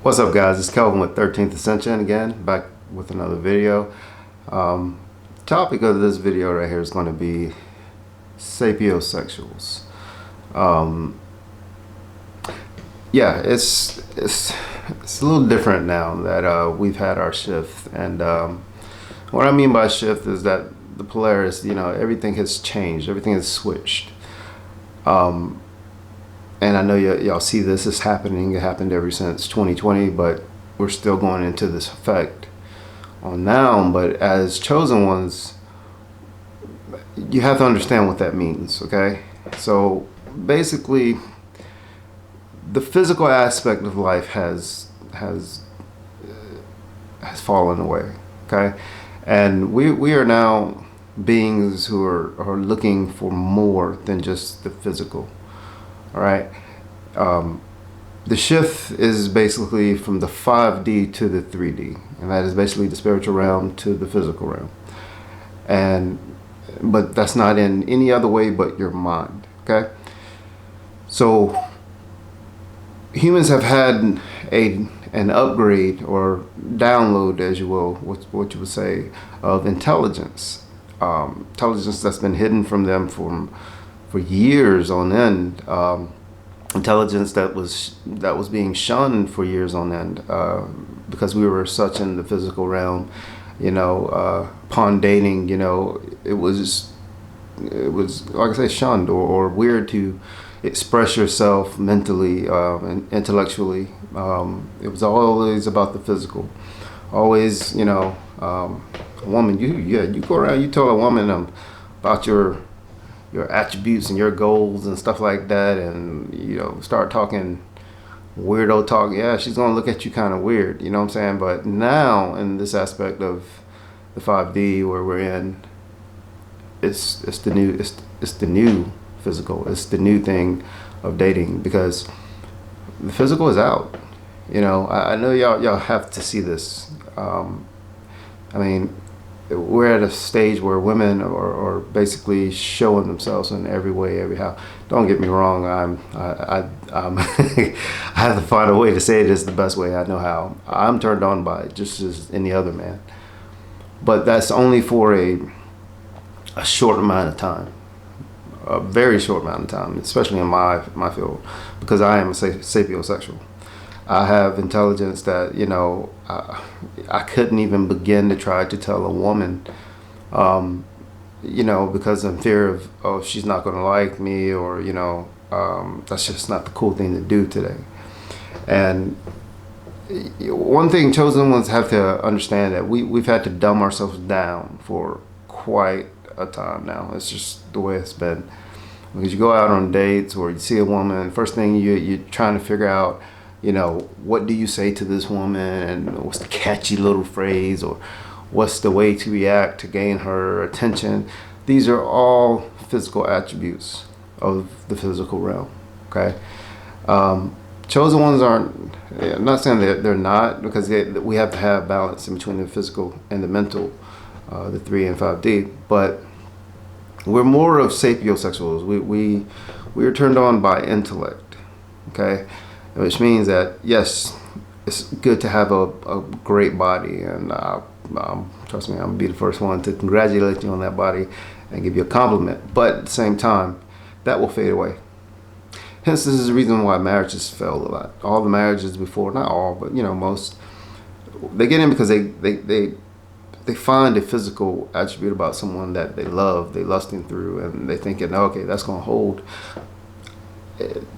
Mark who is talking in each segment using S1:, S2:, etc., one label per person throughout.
S1: What's up, guys? It's Kelvin with 13th Ascension again, back with another video. Topic of this video right here is going to be sapiosexuals. Yeah, it's a little different now that we've had our shift, and what I mean by shift is that the Polaris, everything has changed, everything has switched. And I know y'all see this is happening. It happened ever since 2020, but we're still going into this effect on now. But as chosen ones, you have to understand what that means, okay? So basically, the physical aspect of life has fallen away, okay? And we are now beings who are looking for more than just the physical. All right. The shift is basically from the 5D to the 3D, and that is basically the spiritual realm to the physical realm. But that's not in any other way but your mind. Okay. So humans have had an upgrade or download, as you will, what you would say, of intelligence. Intelligence that's been hidden from them for years on end, intelligence that was being shunned for years on end, because we were such in the physical realm, upon dating, it was like I say, shunned or weird to express yourself mentally and intellectually. It was always about the physical, always, a woman. You go around, you tell a woman about your attributes and your goals and stuff like that, and start talking weirdo talk, yeah, she's gonna look at you kind of weird, you know what I'm saying? But now in this aspect of the 5D where we're in, it's the new physical, it's the new thing of dating, because the physical is out. I know y'all have to see this. I mean, we're at a stage where women are basically showing themselves in every way, every how. Don't get me wrong. I have to find a way to say it is the best way I know how. I'm turned on by it, just as any other man. But that's only for a short amount of time, a very short amount of time, especially in my field, because I am a sapiosexual. I have intelligence that, I couldn't even begin to try to tell a woman, because in fear of, oh, she's not going to like me, or, that's just not the cool thing to do today. And one thing chosen ones have to understand, that we've had to dumb ourselves down for quite a time now. It's just the way it's been. Because you go out on dates or you see a woman, first thing you're trying to figure out, what do you say to this woman, and what's the catchy little phrase, or what's the way to react to gain her attention. These are all physical attributes of the physical realm, okay? Chosen ones aren't, I'm not saying that they're not, because we have to have balance in between the physical and the mental, the 3 and 5D, but we're more of sapiosexuals. We are turned on by intellect, okay? Which means that, yes, it's good to have a great body, and trust me, I'm gonna be the first one to congratulate you on that body and give you a compliment. But at the same time, that will fade away. Hence, this is the reason why marriages fail a lot. All the marriages before, not all, but most, they get in because they find a physical attribute about someone that they love, they lusting through, and they thinking, okay, that's gonna hold.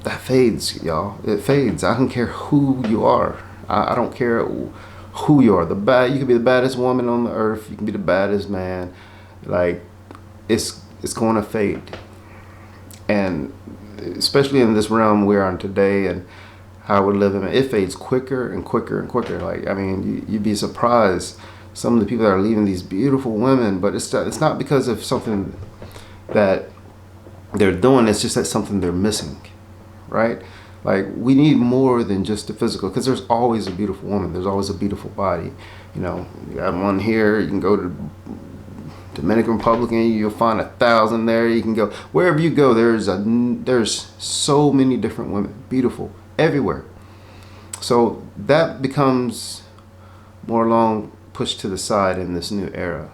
S1: That fades, y'all. It fades. I don't care who you are. I don't care who you are. You can be the baddest woman on the earth. You can be the baddest man. Like, it's going to fade. And especially in this realm we're on today and how we're living, it fades quicker and quicker and quicker. Like, I mean, you'd be surprised some of the people that are leaving these beautiful women, but it's not because of something that they're doing, it's just that something they're missing, right? Like, we need more than just the physical, because there's always a beautiful woman, there's always a beautiful body. You got one here, you can go to Dominican Republic and you'll find 1,000 there. You can go wherever you go, there's so many different women, beautiful everywhere. So that becomes more long pushed to the side in this new era.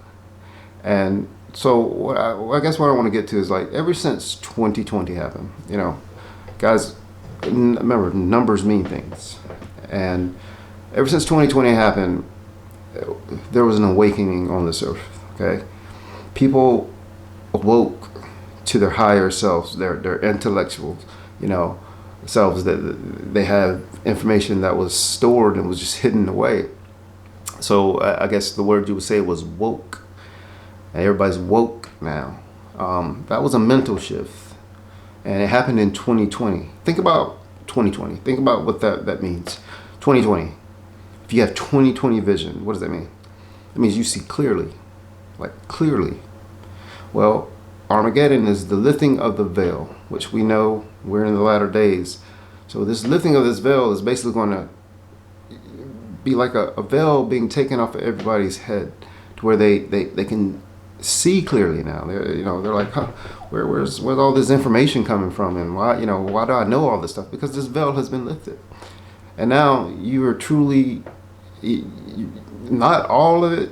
S1: And so I guess what I want to get to is, like, ever since 2020 happened, guys, remember, numbers mean things. And ever since 2020 happened, there was an awakening on this earth, okay? People awoke to their higher selves, their intellectual, selves, that they have information that was stored and was just hidden away. So I guess the word you would say was woke. And everybody's woke now. That was a mental shift. And it happened in 2020. Think about 2020. Think about what that means. 2020. If you have 2020 vision, what does that mean? It means you see clearly. Like, clearly. Well, Armageddon is the lifting of the veil, which we know we're in the latter days. So this lifting of this veil is basically going to be like a veil being taken off of everybody's head, to where they can see clearly now. They're like, huh, where's all this information coming from, and why do I know all this stuff? Because this veil has been lifted, and now you are truly, not all of it,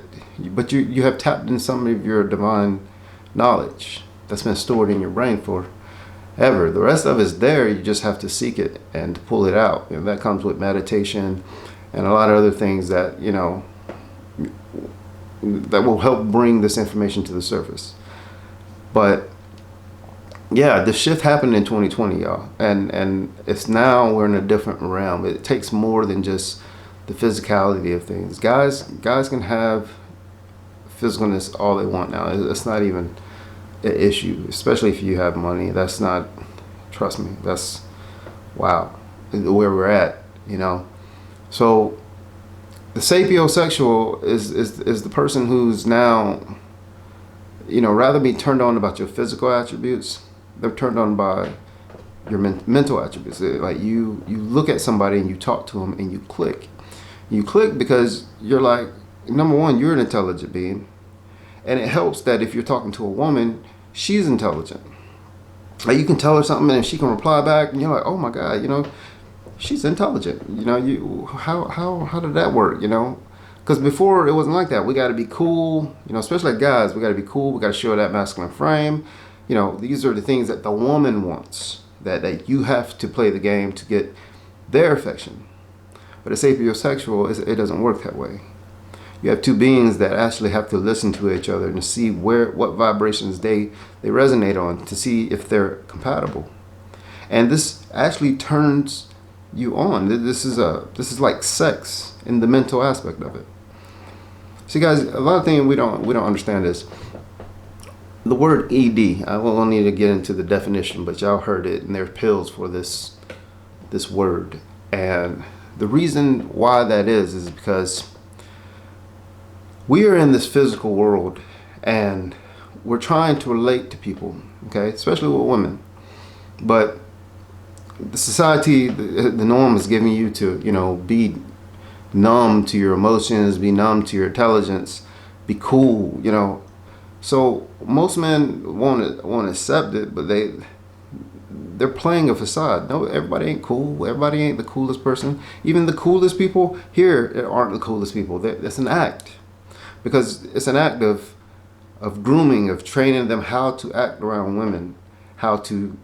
S1: but you have tapped in some of your divine knowledge that's been stored in your brain forever. The rest of it's there. You just have to seek it and pull it out. And that comes with meditation and a lot of other things that that will help bring this information to the surface. But yeah, the shift happened in 2020, y'all, and it's now we're in a different realm. It takes more than just the physicality of things. Guys can have physicalness all they want now. It's not even an issue, especially if you have money. That's not, trust me, that's, wow, where we're at, So the sapiosexual is the person who's now, rather be turned on about your physical attributes, they're turned on by your mental attributes. Like, you look at somebody and you talk to them and you click. You click because you're like, number one, you're an intelligent being. And it helps that if you're talking to a woman, she's intelligent. Like, you can tell her something and she can reply back, and you're like, oh my God, she's intelligent. How did that work? Because before it wasn't like that. We got to be cool, especially like guys. We got to be cool. We got to show that masculine frame. These are the things that the woman wants. That you have to play the game to get their affection. But a sapiosexual, it doesn't work that way. You have two beings that actually have to listen to each other and to see what vibrations they resonate on, to see if they're compatible. And this actually turns you on. This is like sex in the mental aspect of it. See, guys, a lot of things we don't understand is the word ED. I won't need to get into the definition, but y'all heard it, and there's pills for this word. And the reason why that is because we are in this physical world and we're trying to relate to people, okay, especially with women. But the society, the norm is giving you to, be numb to your emotions, be numb to your intelligence, be cool, So most men won't accept it, but they're playing a facade. No, everybody ain't cool. Everybody ain't the coolest person. Even the coolest people here aren't the coolest people. That's an act. Because it's an act of grooming, of training them how to act around women, how to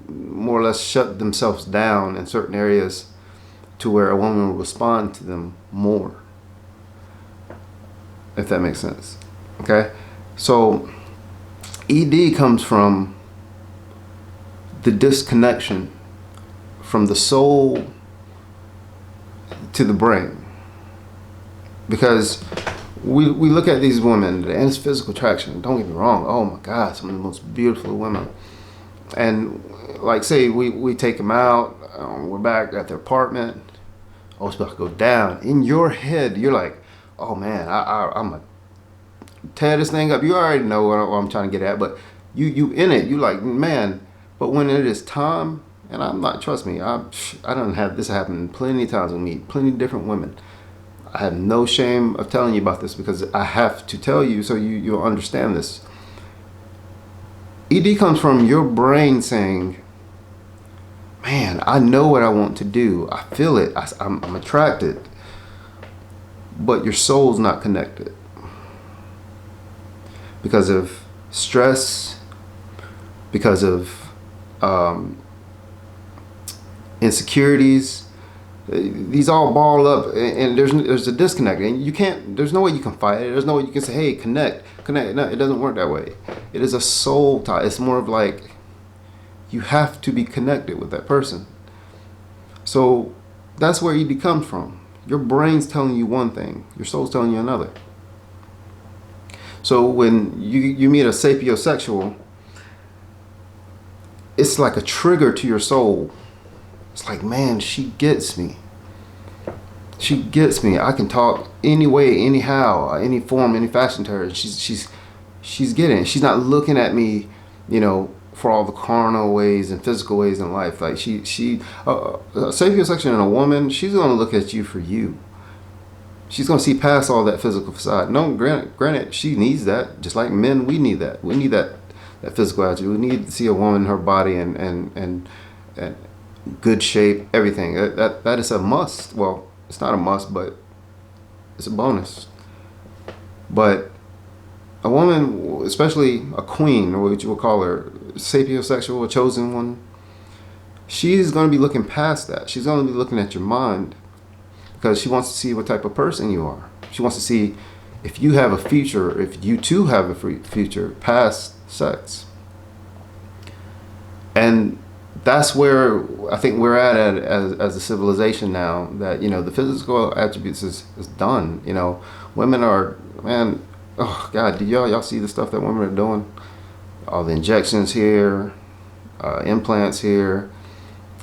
S1: more or less shut themselves down in certain areas to where a woman will respond to them more. If that makes sense. Okay? So ED comes from the disconnection from the soul to the brain. Because we look at these women and it's physical attraction. Don't get me wrong. Oh my God, some of the most beautiful women. And like, say we take them out, we're back at their apartment. Oh, it's about to go down. In your head, you're like, oh man, I'm gonna tear this thing up. You already know what I'm trying to get at, but you in it. You like, man. But when it is time, and I'm not, trust me, I don't have this happen plenty of times with me, plenty of different women. I have no shame of telling you about this because I have to tell you so you'll understand this. ED comes from your brain saying, man, I know what I want to do. I feel it. I'm attracted. But your soul's not connected because of stress, because of insecurities. These all ball up, and there's a disconnect, and you can't. There's no way you can fight it. There's no way you can say, "Hey, connect." No, it doesn't work that way. It is a soul tie. It's more of like you have to be connected with that person. So that's where ED comes from. Your brain's telling you one thing, your soul's telling you another. So when you meet a sapiosexual, it's like a trigger to your soul. It's like, man, she gets me. She gets me. I can talk any way, anyhow, any form, any fashion to her. She's getting it. She's not looking at me, for all the carnal ways and physical ways in life. Like a sapiosexual in a woman, she's gonna look at you for you. She's gonna see past all that physical facade. No, granted, she needs that. Just like men, we need that. We need that physical attitude. We need to see a woman, her body, and good shape, everything. That is a must. Well, it's not a must, but it's a bonus. But a woman, especially a queen, or what you would call her, sapiosexual, a chosen one, she's going to be looking past that. She's going to be looking at your mind because she wants to see what type of person you are. She wants to see if you have a future, if you too have a future past sex. And that's where I think we're at as a civilization now, that, the physical attributes is done. Women are, man, oh God, do y'all see the stuff that women are doing? All the injections here, implants here.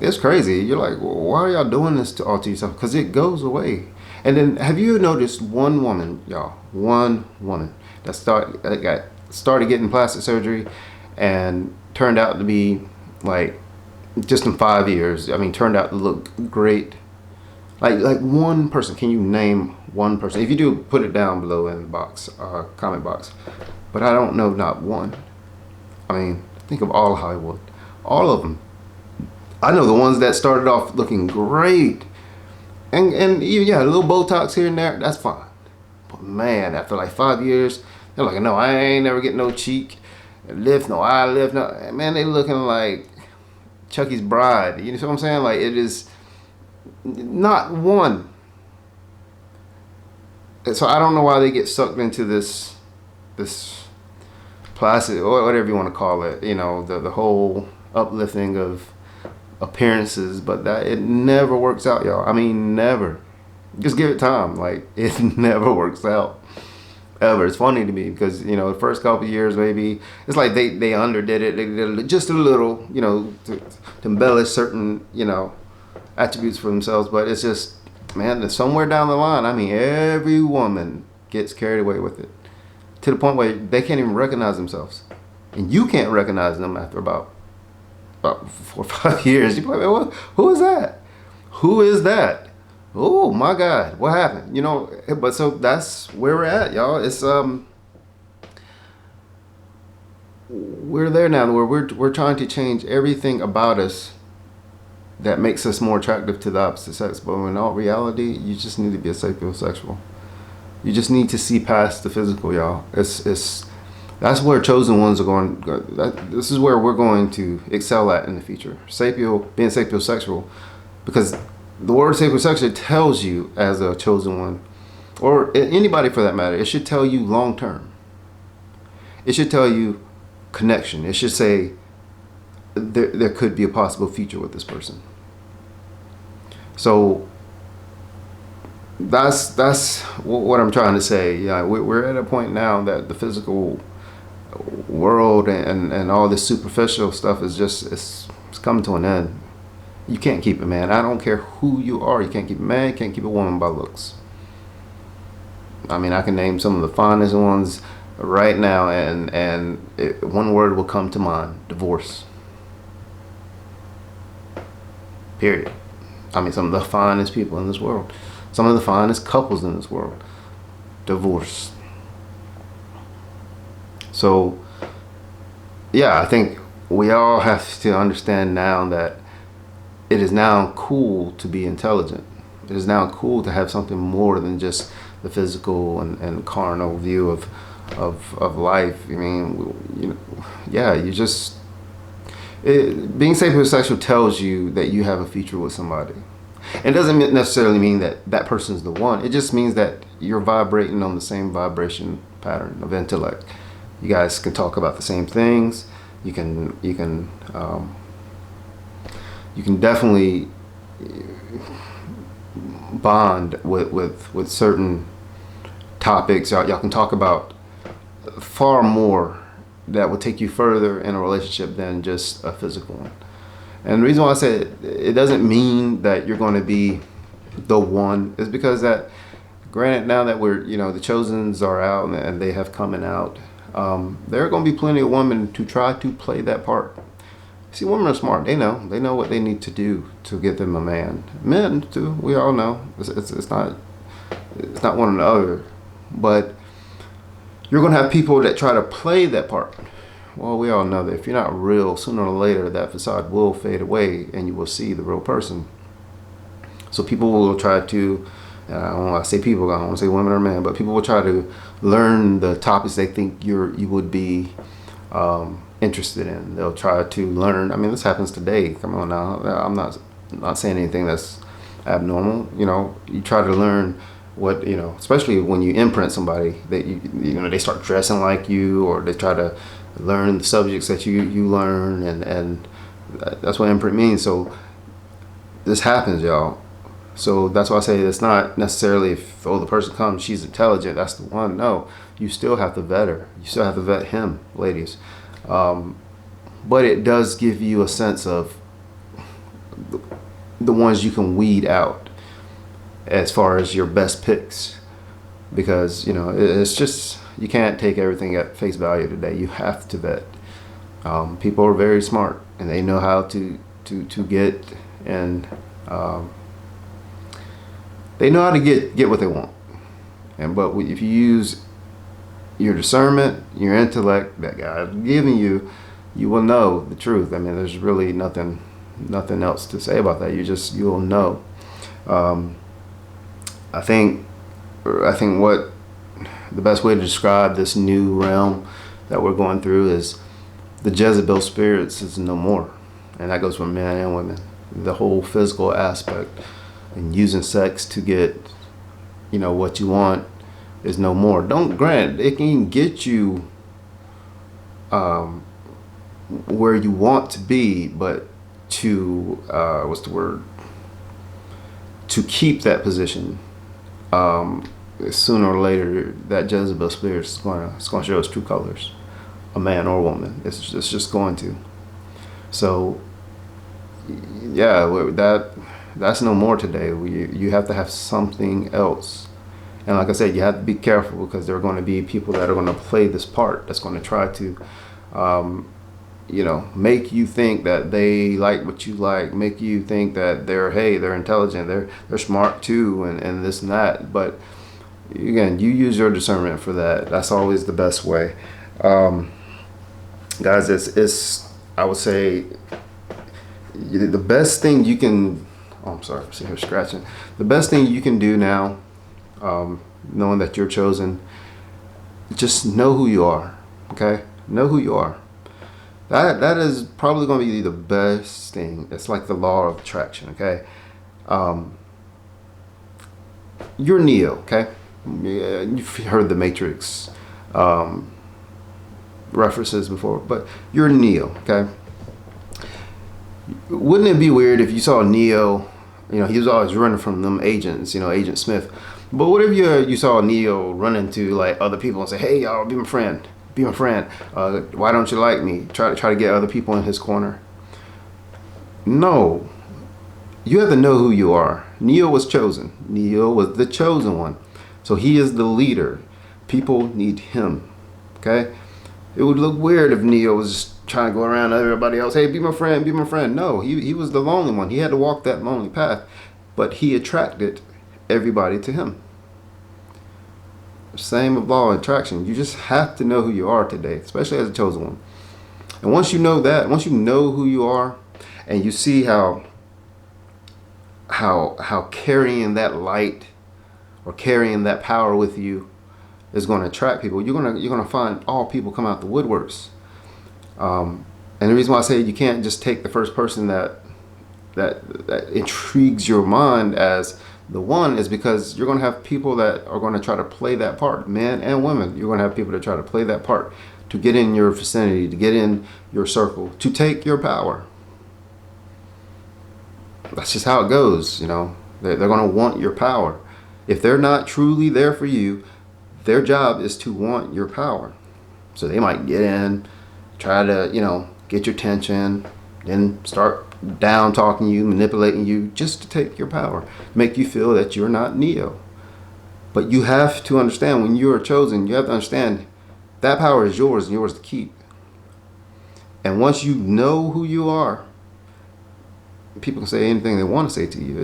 S1: It's crazy. You're like, well, why are y'all doing this to yourself? Because it goes away. And then have you noticed one woman that started getting plastic surgery and turned out to be like, just in 5 years, turned out to look great. Like one person. Can you name one person? If you do, put it down below in the box, comment box. But I don't know not one. Think of all of Hollywood. All of them. I know the ones that started off looking great. And even, a little Botox here and there, that's fine. But man, after like 5 years, they're like, no, I ain't never getting no cheek, lift, no eye lift. No. Man, they looking like Chucky's bride. You know what I'm saying? Like, it is not one. And so I don't know why they get sucked into this plastic, or whatever you want to call it, the whole uplifting of appearances, but that it never works out, y'all. Never. Just give it time. Like, it never works out. Ever. It's funny to me because, the first couple of years, maybe, it's like they underdid it. They did it just a little, to embellish certain, attributes for themselves. But it's just, man, somewhere down the line, every woman gets carried away with it to the point where they can't even recognize themselves. And you can't recognize them after about 4 or 5 years. You're like, who is that? Who is that? Oh my God, what happened? But so that's where we're at, y'all. It's we're there now where we're trying to change everything about us that makes us more attractive to the opposite sex. But in all reality, you just need to be a sapiosexual. You just need to see past the physical, y'all. That's where chosen ones are going. This is where we're going to excel at in the future. Being sapiosexual, because the word sapiosexual tells you, as a chosen one, or anybody for that matter, it should tell you long term. It should tell you connection. It should say there could be a possible future with this person. So that's what I'm trying to say. Yeah, we're at a point now that the physical world and all this superficial stuff is just it's coming to an end. You can't keep it, man. I don't care who you are. You can't keep a man, you can't keep a woman by looks. I can name some of the finest ones right now, and one word will come to mind: divorce. Period. Some of the finest people in this world, some of the finest couples in this world, divorce. So, yeah, I think we all have to understand now that it is now cool to be intelligent. It is now cool to have something more than just the physical and carnal view of life. I mean, you know, yeah, you just being sapiosexual tells you that you have a future with somebody. It doesn't necessarily mean that that person's the one. It just means that you're vibrating on the same vibration pattern of intellect. You guys can talk about the same things. You can definitely bond with certain topics. Y'all can talk about far more that will take you further in a relationship than just a physical one. And the reason why I say it doesn't mean that you're going to be the one is because that, granted, now that we're, you know, the chosens are out and they have coming out, there are going to be plenty of women to try to play that part. See, women are smart. They know what they need to do to get them a man. Men too. We all know it's not one or the other, but you're going to have people that try to play that part. Well, we all know that if you're not real, sooner or later that facade will fade away and you will see the real person. So people will try to, I don't want to say people, I don't want to say women or men, but people will try to learn the topics they think you would be interested in. They'll try to learn. I mean, this happens today. Come on now. I'm not saying anything that's abnormal. You know, you try to learn what, you know, especially when you imprint somebody that you know, they start dressing like you, or they try to learn the subjects that you learn, and that's what imprint means. So this happens, y'all. So that's why I say it's not necessarily if the person comes, she's intelligent, that's the one. No, you still have to vet her. You still have to vet him, ladies. But it does give you a sense of the ones you can weed out as far as your best picks, because, you know, it's just, you can't take everything at face value today. You have to vet. People are very smart and they know how to get, and they know how to get what they want. But if you use your discernment, your intellect that God's giving you, you will know the truth. I mean, there's really nothing else to say about that. You'll know. I think what the best way to describe this new realm that we're going through is the Jezebel spirits is no more. And that goes for men and women. The whole physical aspect and using sex to get, you know, what you want is no more. Don't grant it can get you where you want to be, but to to keep that position, sooner or later that Jezebel spirit is going to show its true colors, a man or a woman. It's just going to. So yeah, that's no more today. You have to have something else. And like I said, you have to be careful, because there are going to be people that are going to play this part, that's going to try to you know, make you think that they like what you like, make you think that they're intelligent, they're smart too, and this and that. But again, you use your discernment for that. That's always the best way. Guys, it's I would say the best thing you can, I'm sorry, I'm sitting here scratching. The best thing you can do now, knowing that you're chosen, just know who you are. Okay? Know who you are. That is probably going to be the best thing. It's like the law of attraction. Okay? You're Neo. Okay? You've heard the Matrix references before, but you're Neo. Okay? Wouldn't it be weird if you saw Neo? You know, he was always running from them agents, you know, Agent Smith. But what if you saw Neo run into like other people and say, "Hey, y'all, be my friend. Be my friend. Why don't you like me?" Try to get other people in his corner. No, you have to know who you are. Neo was chosen. Neo was the chosen one, so he is the leader. People need him. Okay, it would look weird if Neo was just trying to go around to everybody else. Hey, be my friend. Be my friend. No, he was the lonely one. He had to walk that lonely path, but he attracted everybody to him. Same of law of attraction. You just have to know who you are today, especially as a chosen one. And once you know that, once you know who you are, and you see how how carrying that light or carrying that power with you is going to attract people. You're gonna find all people come out the woodworks. And the reason why I say you can't just take the first person that intrigues your mind as the one is because you're going to have people that are going to try to play that part, men and women. You're going to have people that try to play that part to get in your vicinity, to get in your circle, to take your power. That's just how it goes, you know. They're going to want your power. If they're not truly there for you, their job is to want your power. So they might get in, try to, you know, get your attention, then start down talking you, manipulating you just to take your power, make you feel that you're not Neo. But you have to understand, when you are chosen, you have to understand that power is yours and yours to keep. And once you know who you are, people can say anything they want to say to you.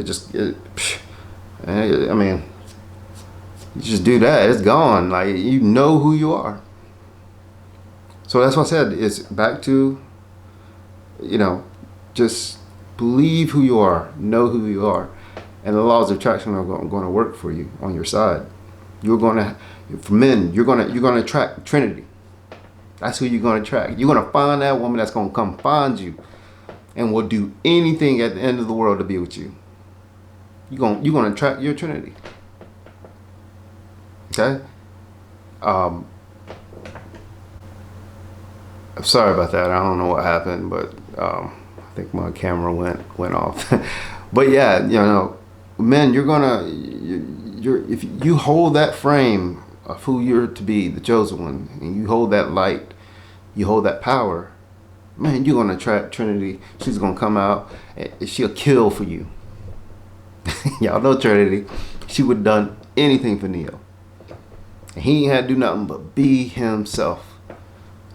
S1: I mean, you just do that, it's gone. Like, you know who you are. So that's what I said. It's back to, you know, just believe who you are, know who you are, and the laws of attraction are going to work for you on your side. You're going to, for men, you're going to attract Trinity. That's who you're going to attract. You're going to find that woman that's going to come find you and will do anything at the end of the world to be with you. You're going to attract your Trinity. Okay? I'm sorry about that. I don't know what happened, but I think my camera went off. But yeah, you know, men, if you hold that frame of who you're to be, the chosen one, and you hold that light, you hold that power, man, you're gonna attract Trinity. She's gonna come out and she'll kill for you. Y'all know Trinity. She would have done anything for Neo. And he ain't had to do nothing but be himself.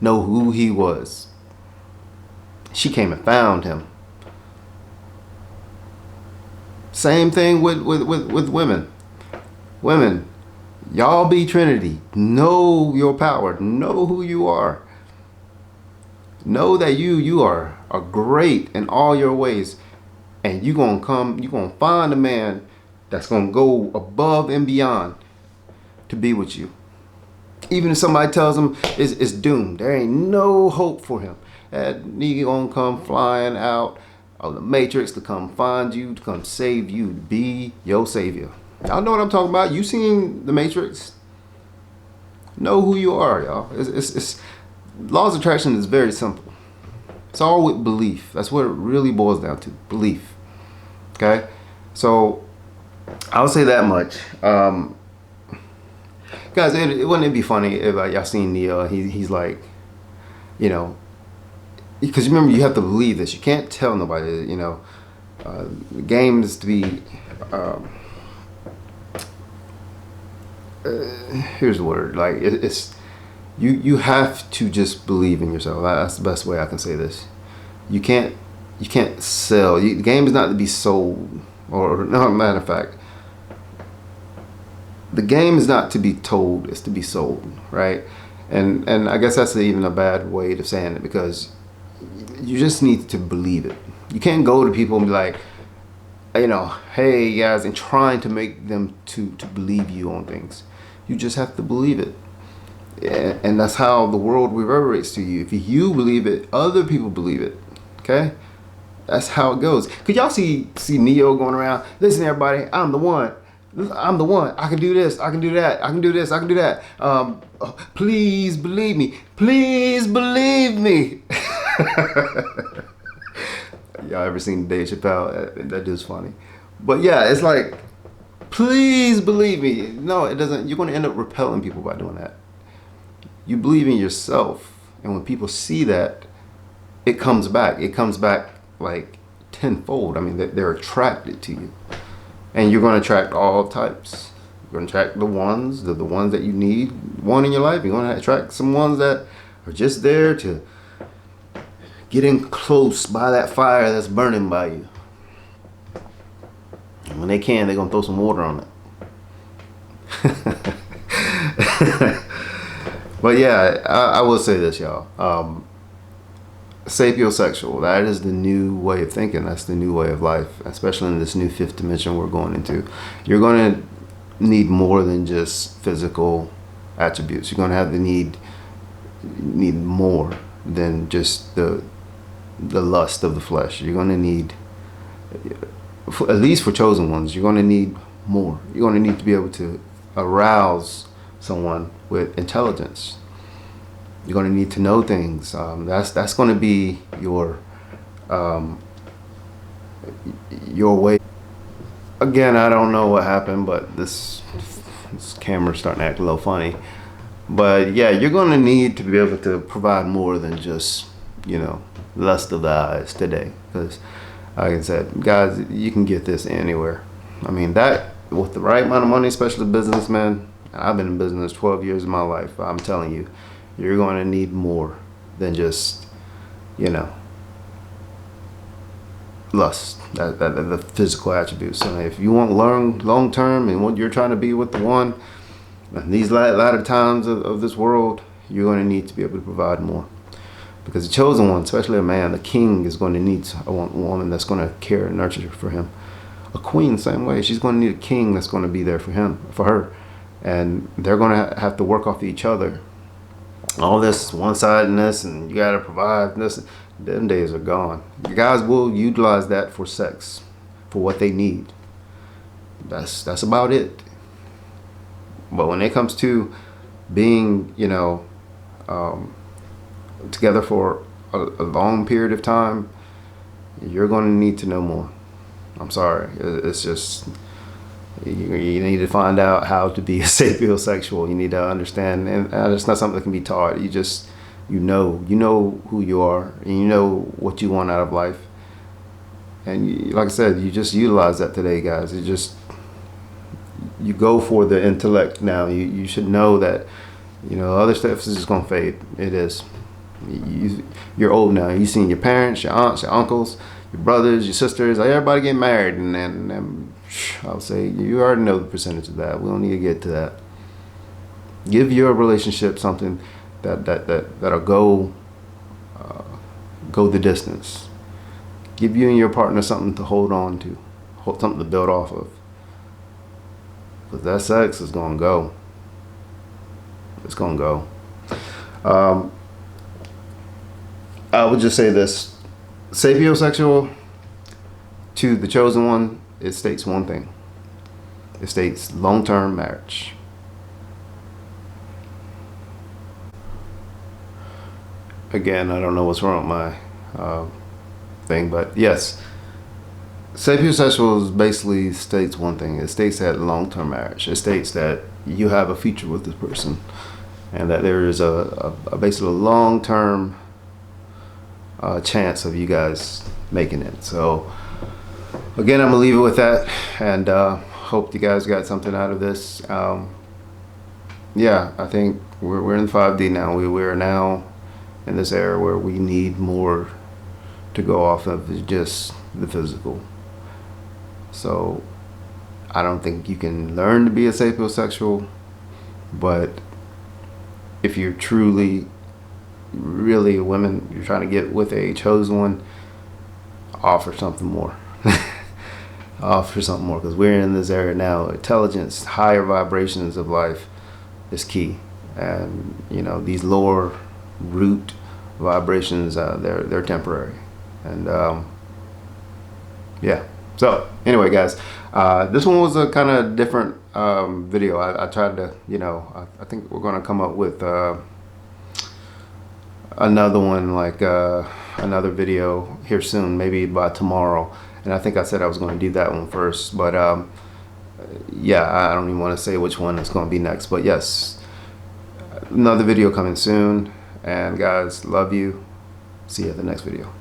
S1: Know who he was. She came and found him. Same thing with women. Women, y'all be Trinity. Know your power. Know who you are. Know that you are great in all your ways. And you're going to find a man that's going to go above and beyond to be with you. Even if somebody tells him it's doomed, there ain't no hope for him. That nigga gonna come flying out of the Matrix to come find you, to come save you, to be your savior. Y'all know what I'm talking about. You seen the Matrix? Know who you are, y'all. It's laws of attraction is very simple. It's all with belief. That's what it really boils down to. Belief. Okay? So I'll say that much. Guys, wouldn't it be funny if y'all seen Neo? He's like, you know, because remember, you have to believe this. You can't tell nobody. You know, the game is to be. Here's the word. Like it's you have to just believe in yourself. That's the best way I can say this. You can't sell. The game is not to be sold. Or no, matter of fact. The game is not to be told, it's to be sold, right? And I guess that's even a bad way of saying it, because you just need to believe it. You can't go to people and be like, you know, hey guys, and trying to make them to believe you on things. You just have to believe it. And that's how the world reverberates to you. If you believe it, other people believe it. Okay? That's how it goes. Could y'all see Neo going around? Listen, everybody, I'm the one. I'm the one. I can do this. I can do that. I can do this. I can do that. Please believe me. Please believe me. Y'all ever seen Dave Chappelle? That dude's funny. But yeah, it's like, please believe me. No, it doesn't. You're going to end up repelling people by doing that. You believe in yourself. And when people see that, it comes back. It comes back like tenfold. I mean, they're attracted to you. And you're going to attract all types. You're going to attract the ones that you need one in your life. You're going to attract some ones that are just there to get in close by that fire that's burning by you. And when they can, they're going to throw some water on it. But yeah, I will say this, y'all. sapiosexual. That is the new way of thinking. That's the new way of life, especially in this new fifth dimension we're going into. You're going to need more than just physical attributes. You're going to have the need more than just the lust of the flesh. You're going to need, at least for chosen ones, you're going to need more. You're going to need to be able to arouse someone with intelligence. You're going to need to know things. That's going to be your way. Again, I don't know what happened, but this camera's starting to act a little funny. But yeah, you're going to need to be able to provide more than just, lust of the eyes today. Because, like I said, guys, you can get this anywhere. I mean, that with the right amount of money, especially businessmen. I've been in business 12 years of my life. I'm telling you, you're going to need more than just, lust, the physical attributes. So if you want long term and what you're trying to be with the one, in these latter times of this world, you're going to need to be able to provide more. Because the chosen one, especially a man, the king, is going to need a woman that's going to care and nurture for him. A queen, same way. She's going to need a king that's going to be there for her. And they're going to have to work off each other. All this one-sidedness and you got to provide this, them days are gone. You guys will utilize that for sex, for what they need. That's about it. But when it comes to being, together for a long period of time, you're going to need to know more. I'm sorry. It's just, you need to find out how to be a sapiosexual. You need to understand, and it's not something that can be taught. You just, you know who you are, and you know what you want out of life. And like I said, you just utilize that today, guys. You go for the intellect now. You should know that, other stuff is just going to fade. It is. You're old now. You've seen your parents, your aunts, your uncles, your brothers, your sisters, everybody get married, and I'll say you already know the percentage of that. We don't need to get to that. Give your relationship something that'll go the distance. Give you and your partner something to hold on to, something to build off of. Because that sex is gonna go. It's gonna go. I would just say this: sapiosexual, to the chosen one, it states one thing. It states long-term marriage. Again, I don't know what's wrong with my thing, but yes, sapiosexual basically states one thing. It states that long-term marriage. It states that you have a future with this person, and that there is a basically a long-term chance of you guys making it. So again, I'm gonna leave it with that, and hope you guys got something out of this. Yeah, I think we're in 5D now. We're now in this era where we need more to go off of just the physical. So I don't think you can learn to be a sapiosexual, but if you're truly, really a woman, you're trying to get with a chosen one, offer something more. Offer something more, because we're in this era now. Intelligence, higher vibrations of life is key, and these lower root vibrations, they're temporary, and yeah. So anyway, guys, this one was a kind of different video. I tried to, I think we're gonna come up with another one, like another video here soon, maybe by tomorrow. And I think I said I was going to do that one first, but yeah, I don't even want to say which one is going to be next. But yes, another video coming soon. And guys, love you. See you at the next video.